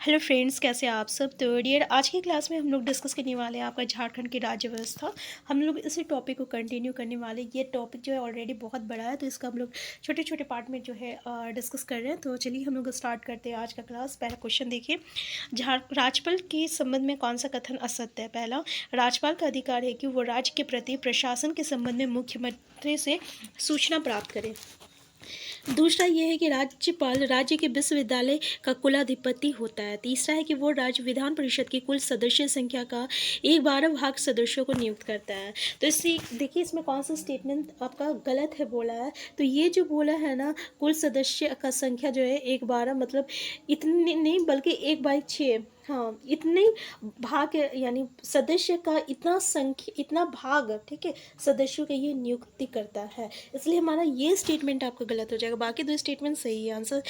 Hello friends, कैसे हैं आप सब। तो डियर, आज की क्लास में हम लोग डिस्कस करने वाले हैं आपका झारखंड की राज्य व्यवस्था। हम लोग इसी टॉपिक को कंटिन्यू करने वाले। ये टॉपिक जो है ऑलरेडी बहुत बड़ा है, तो इसका हम लोग छोटे छोटे पार्ट में जो है डिस्कस कर रहे हैं। तो चलिए हम लोग स्टार्ट करते हैं आज का क्लास। पहला क्वेश्चन देखिए, राज्यपाल के संबंध में कौन सा कथन असत्य है। पहला, राज्यपाल का अधिकार है कि वो राज्य के प्रति प्रशासन के संबंध में मुख्यमंत्री से सूचना प्राप्त करे। दूसरा ये है कि राज्यपाल राज्य के विश्वविद्यालय का कुलाधिपति होता है। तीसरा है कि वो राज्य विधान परिषद की कुल सदस्य संख्या का 1/12 सदस्यों को नियुक्त करता है। तो इसी देखिए, इसमें कौन सा स्टेटमेंट आपका गलत है बोला है। तो ये जो बोला है ना, कुल सदस्य का संख्या जो है 1/12, मतलब इतने नहीं बल्कि 1/6। हाँ, इतने भाग यानी सदस्य का इतना भाग, ठीक है, सदस्यों का ये नियुक्ति करता है। इसलिए हमारा ये स्टेटमेंट आपका गलत हो जाएगा। बाकी दो स्टेटमेंट सही है। आंसर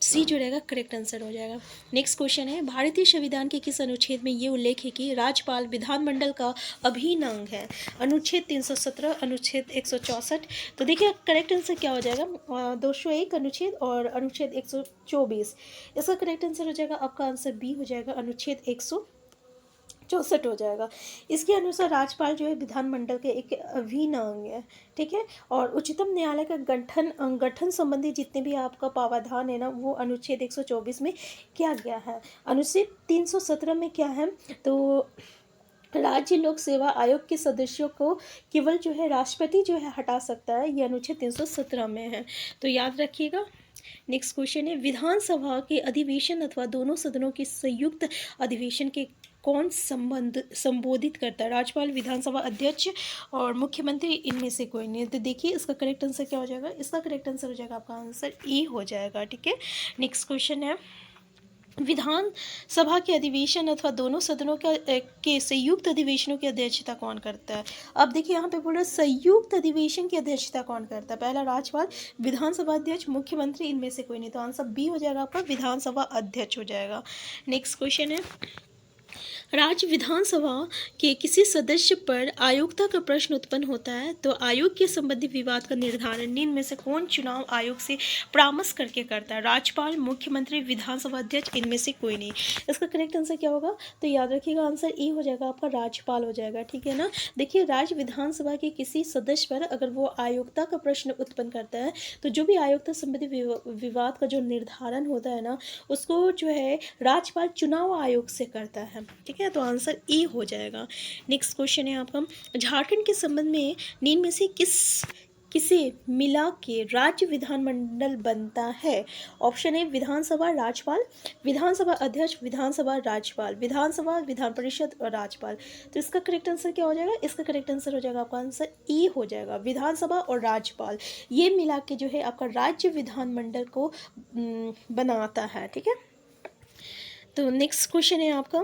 सी जो रहेगा करेक्ट आंसर हो जाएगा। नेक्स्ट क्वेश्चन है, भारतीय संविधान के किस अनुच्छेद में ये उल्लेख है कि राज्यपाल विधानमंडल का अभिन्न अंग है। अनुच्छेद 317, अनुच्छेद 164। तो देखिए करेक्ट आंसर क्या हो जाएगा, 201 अनुच्छेद और अनुच्छेद 124। इसका करेक्ट आंसर हो जाएगा आपका आंसर बी हो जाएगा, अनुच्छेद 164 हो जाएगा। इसके अनुसार राज्यपाल जो है विधानमंडल के एक अभिन्न अंग है, ठीक है। और उच्चतम न्यायालय का गठन संबंधी जितने भी आपका प्रावधान है ना, वो अनुच्छेद 124 में किया गया है। अनुच्छेद 317 में क्या है, तो राज्य लोक सेवा आयोग के सदस्यों को केवल जो है राष्ट्रपति जो है हटा सकता है। ये अनुच्छेद 317 में है, तो याद रखिएगा। नेक्स्ट क्वेश्चन है, विधानसभा के अधिवेशन अथवा दोनों सदनों के संयुक्त अधिवेशन के कौन संबोधित करता है। राज्यपाल, विधानसभा अध्यक्ष और मुख्यमंत्री, इनमें से कोई नहीं। तो देखिए इसका करेक्ट आंसर क्या हो जाएगा, इसका करेक्ट आंसर हो जाएगा आपका आंसर ई हो जाएगा, ठीक है। नेक्स्ट क्वेश्चन है, विधान सभा के अधिवेशन अथवा दोनों सदनों के संयुक्त अधिवेशनों की अध्यक्षता कौन करता है। अब देखिए यहाँ पे बोल रहे संयुक्त अधिवेशन की अध्यक्षता कौन करता है। पहला राज्यपाल, विधानसभा अध्यक्ष, मुख्यमंत्री, इनमें से कोई नहीं। तो आंसर बी हो जाएगा आपका, विधानसभा अध्यक्ष हो जाएगा। नेक्स्ट क्वेश्चन है, राज्य विधानसभा के किसी सदस्य पर आयोगता का प्रश्न उत्पन्न होता है तो आयोग के संबंधी विवाद का निर्धारण निम्न में से कौन चुनाव आयोग से परामर्श करके करता है। राज्यपाल, मुख्यमंत्री, विधानसभा अध्यक्ष, इनमें से कोई नहीं। इसका करेक्ट आंसर क्या होगा, तो याद रखिएगा आंसर ई हो जाएगा आपका, राज्यपाल हो जाएगा, ठीक है ना। देखिए राज्य विधानसभा के किसी सदस्य पर अगर वो आयोगता का प्रश्न उत्पन्न करता है तो जो भी आयोगता संबंधी विवाद का जो निर्धारण होता है ना, उसको जो है राज्यपाल चुनाव आयोग से करता है, ठीक है। तो आंसर ए हो जाएगा। नेक्स्ट क्वेश्चन है आपका, झारखंड के संबंध में निम्न में से किसे मिला के राज्य विधानमंडल बनता है। ऑप्शन ए विधानसभा राज्यपाल, विधानसभा अध्यक्ष, विधानसभा राज्यपाल, विधानसभा विधान परिषद और राज्यपाल। तो इसका करेक्ट आंसर क्या हो जाएगा, इसका करेक्ट आंसर हो जाएगा आपका आंसर ई हो जाएगा, विधानसभा और राज्यपाल ये मिला के जो है आपका राज्य विधानमंडल को बनाता है, ठीक है। तो नेक्स्ट क्वेश्चन है आपका,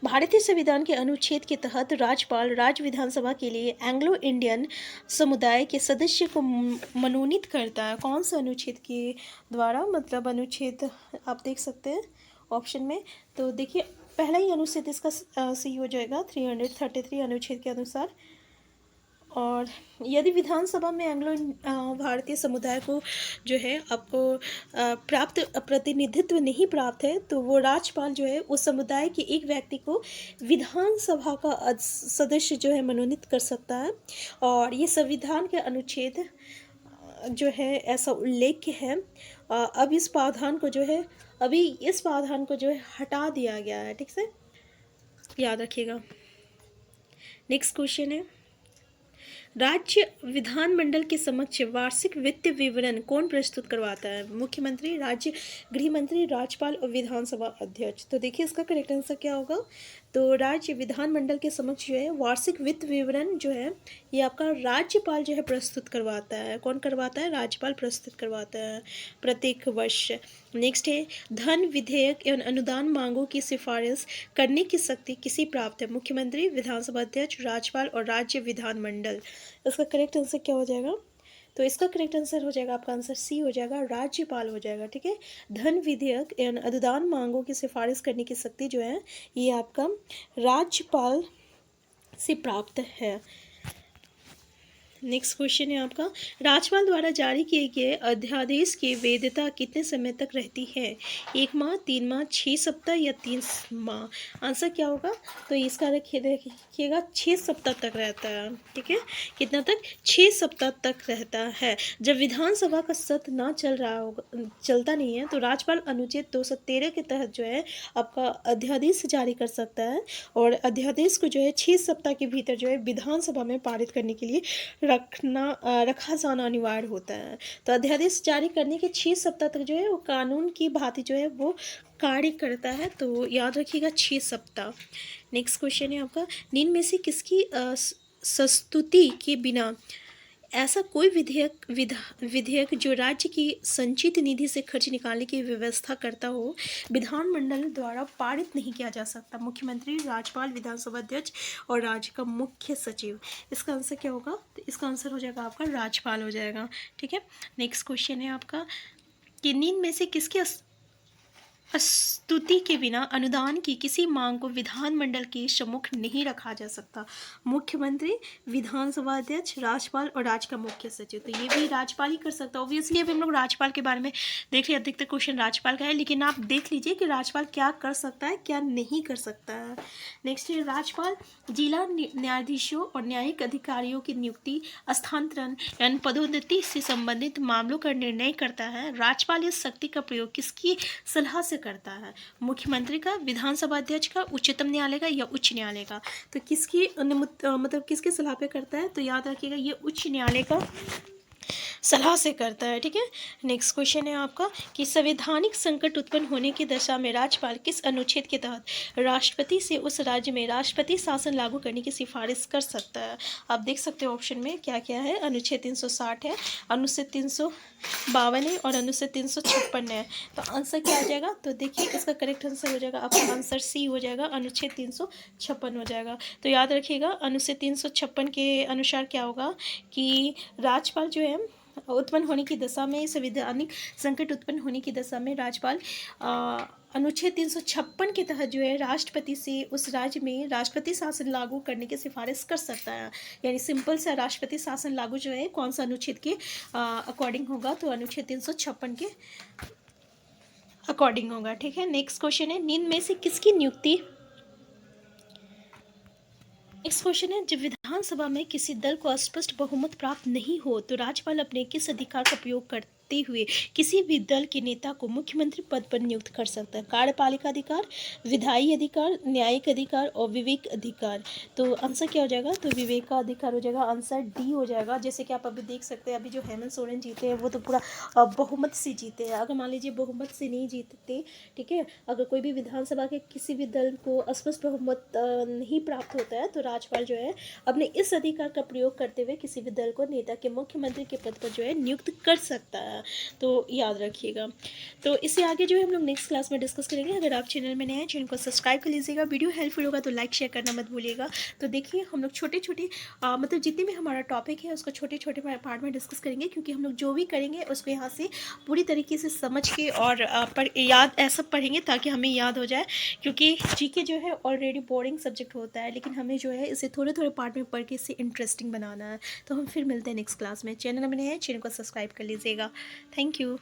भारतीय संविधान के अनुच्छेद के तहत राज्यपाल राज्य विधानसभा के लिए एंग्लो इंडियन समुदाय के सदस्य को मनोनीत करता है। कौन सा अनुच्छेद के द्वारा, मतलब अनुच्छेद आप देख सकते हैं ऑप्शन में। तो देखिए पहला ही अनुच्छेद इसका सही हो जाएगा, 333 अनुच्छेद के अनुसार। और यदि विधानसभा में एंग्लो भारतीय समुदाय को जो है आपको प्राप्त प्रतिनिधित्व नहीं प्राप्त है तो वो राज्यपाल जो है उस समुदाय के एक व्यक्ति को विधानसभा का सदस्य जो है मनोनीत कर सकता है। और ये संविधान के अनुच्छेद जो है ऐसा उल्लेख है। अब इस प्रावधान को जो है हटा दिया गया है, ठीक से याद रखिएगा। नेक्स्ट क्वेश्चन है, राज्य विधानमंडल के समक्ष वार्षिक वित्त विवरण कौन प्रस्तुत करवाता है। मुख्यमंत्री, राज्य गृह मंत्री, राज्यपाल और विधानसभा अध्यक्ष। तो देखिए इसका करेक्ट आंसर क्या होगा, तो राज्य विधानमंडल के समक्ष जो है वार्षिक वित्त विवरण जो है ये आपका राज्यपाल जो है प्रस्तुत करवाता है। कौन करवाता है, राज्यपाल प्रस्तुत करवाता है प्रत्येक वर्ष। नेक्स्ट है, धन विधेयक एवं अनुदान मांगों की सिफारिश करने की शक्ति किसे प्राप्त है। मुख्यमंत्री, विधानसभा अध्यक्ष, राज्यपाल और राज्य विधानमंडल। इसका करेक्ट आंसर क्या हो जाएगा, तो इसका करेक्ट आंसर हो जाएगा आपका आंसर सी हो जाएगा, राज्यपाल हो जाएगा, ठीक है। धन विधेयक एवं अनुदान मांगों की सिफारिश करने की शक्ति जो है ये आपका राज्यपाल से प्राप्त है। नेक्स्ट क्वेश्चन है आपका, राज्यपाल द्वारा जारी किए गए अध्यादेश की वैधता कितने समय तक रहती है? 1 माह, 3 माह, 6 सप्ताह या 3 माह? आंसर क्या होगा? तो इसका रखिएगा 6 सप्ताह तक रहता है। ठीक है, कितना तक? 6 सप्ताह तक रहता है। जब विधानसभा का सत्र ना चल रहा होगा, चलता नहीं है, तो राज्यपाल अनुच्छेद 213 के तहत जो है आपका अध्यादेश जारी कर सकता है, और अध्यादेश को जो है 6 सप्ताह के भीतर जो है विधानसभा में पारित करने के लिए रखा जाना अनिवार्य होता है। तो अध्यादेश जारी करने के 6 सप्ताह तक जो है वो कानून की भांति जो है वो कार्य करता है, तो याद रखिएगा 6 सप्ताह। नेक्स्ट क्वेश्चन है आपका, निम्न में से किसकी संस्तुति के बिना ऐसा कोई विधेयक जो राज्य की संचित निधि से खर्च निकालने की व्यवस्था करता हो, विधानमंडल द्वारा पारित नहीं किया जा सकता? मुख्यमंत्री, राज्यपाल, विधानसभा अध्यक्ष और राज्य का मुख्य सचिव। इसका आंसर क्या होगा? तो इसका आंसर हो जाएगा आपका राज्यपाल हो जाएगा। ठीक है, नेक्स्ट क्वेश्चन है आपका कि निम्न में से किसकी स्तुति के बिना अनुदान की किसी मांग को विधानमंडल के सम्मुख नहीं रखा जा सकता? मुख्यमंत्री, विधानसभा अध्यक्ष, राज्यपाल और राज्य का मुख्य सचिव। तो ये भी राज्यपाल ही कर सकता है। ऑब्वियसली अभी हम लोग राज्यपाल के बारे में देख लिया, अधिकतर क्वेश्चन राज्यपाल का है, लेकिन आप देख लीजिए कि राज्यपाल क्या कर सकता है, क्या नहीं कर सकता है। नेक्स्ट है, राज्यपाल जिला न्यायाधीशों और न्यायिक अधिकारियों की नियुक्ति, स्थानांतरण यानी पदोन्नति से संबंधित मामलों का निर्णय करता है। राज्यपाल इस शक्ति का प्रयोग किसकी सलाह से करता है? मुख्यमंत्री का, विधानसभा अध्यक्ष का, उच्चतम न्यायालय का या उच्च न्यायालय का? तो किसकी मतलब किसके सलाह पे करता है? तो याद रखिएगा ये उच्च न्यायालय का सलाह से करता है। ठीक है, नेक्स्ट क्वेश्चन है आपका कि संवैधानिक संकट उत्पन्न होने की दशा में राज्यपाल किस अनुच्छेद के तहत राष्ट्रपति से उस राज्य में राष्ट्रपति शासन लागू करने की सिफारिश कर सकता है? आप देख सकते हो ऑप्शन में क्या क्या है। अनुच्छेद 360 है, अनुच्छेद 352 है और अनुच्छेद 356 है। तो आंसर क्या आ जाएगा? तो देखिए इसका करेक्ट आंसर हो जाएगा आपका आंसर सी हो जाएगा, अनुच्छेद 356 हो जाएगा। तो याद रखिएगा अनुच्छेद 356 के अनुसार क्या होगा कि राज्यपाल जो है उत्पन्न होने की दशा में, संवैधानिक संकट उत्पन्न होने की दशा में राज्यपाल अनुच्छेद 356 के तहत जो है राष्ट्रपति से उस राज्य में राष्ट्रपति शासन लागू करने की सिफारिश कर सकता है। यानी सिंपल सा राष्ट्रपति शासन लागू जो है कौन सा अनुच्छेद के अकॉर्डिंग होगा? तो अनुच्छेद 356 के अकॉर्डिंग होगा। ठीक है, नेक्स्ट क्वेश्चन है, निम्न में से किसकी नियुक्ति, नेक्स्ट क्वेश्चन है, जब विधानसभा में किसी दल को स्पष्ट बहुमत प्राप्त नहीं हो तो राज्यपाल अपने किस अधिकार का प्रयोग करते हुए किसी भी दल के नेता को मुख्यमंत्री पद पर नियुक्त कर सकता है? कार्यपालिका अधिकार, विधायी अधिकार, न्यायिक अधिकार और विवेक अधिकार। तो आंसर क्या हो जाएगा? तो विवेक का अधिकार हो जाएगा, आंसर डी हो जाएगा। जैसे कि आप अभी देख सकते हैं, अभी जो हेमंत सोरेन जीते हैं वो तो पूरा बहुमत से जीते हैं। अगर मान लीजिए बहुमत से नहीं जीतते, ठीक है, अगर कोई भी विधानसभा के किसी भी दल को स्पष्ट बहुमत नहीं प्राप्त होता है तो राज्यपाल जो है अपने इस अधिकार का प्रयोग करते हुए किसी भी दल को नेता के मुख्यमंत्री के पद पर जो है नियुक्त कर सकता है। तो याद रखिएगा। तो इससे आगे जो है हम लोग नेक्स्ट क्लास में डिस्कस करेंगे। अगर आप चैनल में नए हैं, चैनल को सब्सक्राइब कर लीजिएगा। वीडियो हेल्पफुल होगा तो लाइक शेयर करना मत भूलिएगा। तो देखिए हम लोग छोटे छोटे मतलब जितने भी हमारा टॉपिक है उसको छोटे छोटे पार्ट में डिस्कस करेंगे, क्योंकि हम लोग जो भी करेंगे उसको यहाँ से पूरी तरीके से समझ के और याद ऐसा पढ़ेंगे ताकि हमें याद हो जाए, क्योंकि जीके जो है ऑलरेडी बोरिंग सब्जेक्ट होता है, लेकिन हमें जो है इसे थोड़े थोड़े पार्ट में पढ़ के इसे इंटरेस्टिंग बनाना है। तो हम फिर मिलते हैं नेक्स्ट क्लास में। चैनल में नए हैं, चैनल को सब्सक्राइब कर लीजिएगा। Thank you.